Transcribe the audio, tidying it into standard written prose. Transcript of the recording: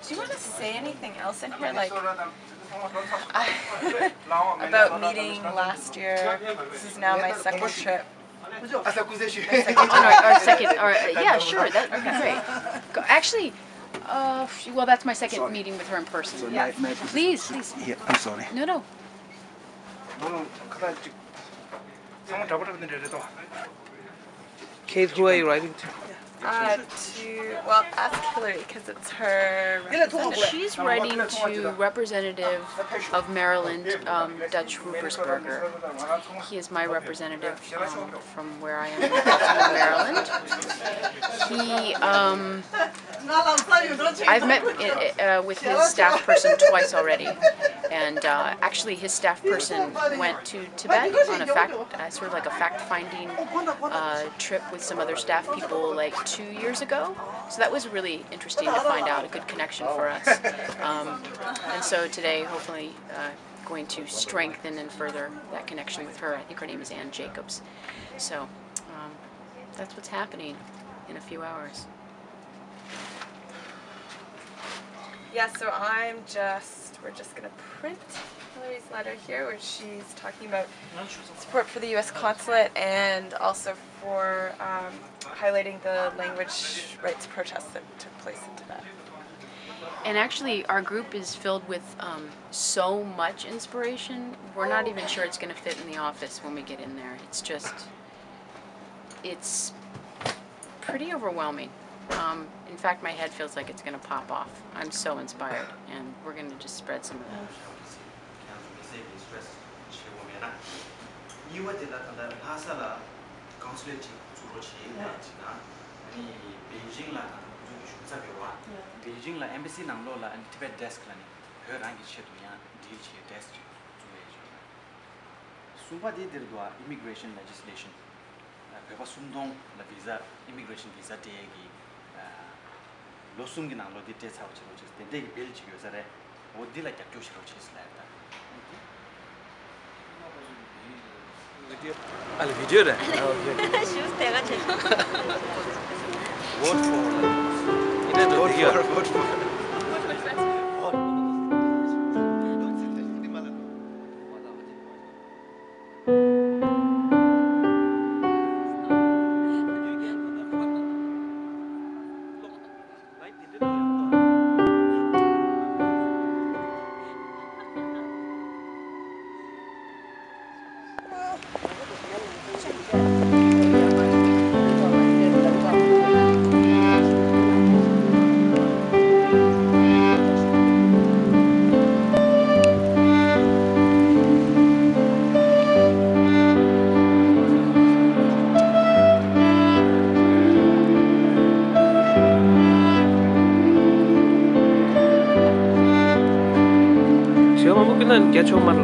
Do you want to say anything else in here, like about meeting last year? This is now my second trip. Our second, yeah, sure, that would be great. Actually, well, that's my second meeting with her in person. So Yeah. Please. Yeah, I'm sorry. No. Kate, who are you writing to? Well, ask Hillary because it's her representative. She's writing to representative of Maryland, Dutch Ruppersberger. He is my representative from where I am in Maryland. I've met with his staff person twice already, and actually his staff person went to Tibet on a sort of like a fact-finding trip with some other staff people like 2 years ago. So that was really interesting to find out, a good connection for us. And so today, hopefully, going to strengthen and further that connection with her. I think her name is Ann Jacobs. So that's what's happening in a few hours. Yeah, so we're just going to print Hillary's letter here where she's talking about support for the U.S. consulate and also for highlighting the language rights protests that took place in Tibet. And actually, our group is filled with so much inspiration, we're not even sure it's going to fit in the office when we get in there. It's pretty overwhelming. In fact, my head feels like it's going to pop off. I'm so inspired, and we're going to just spread some of that. Beijing la embassy nang lo la and Tibet desk la ni her rangi chet ya deal che desk to sumba de dirwa immigration legislation peba sumdong la visa immigration visa de gi losum gi nang lo de test how che de de bill chi yo sare wo de la tap chu shiro chi sla ta video da vote for Siapa mungkin kan dia cuma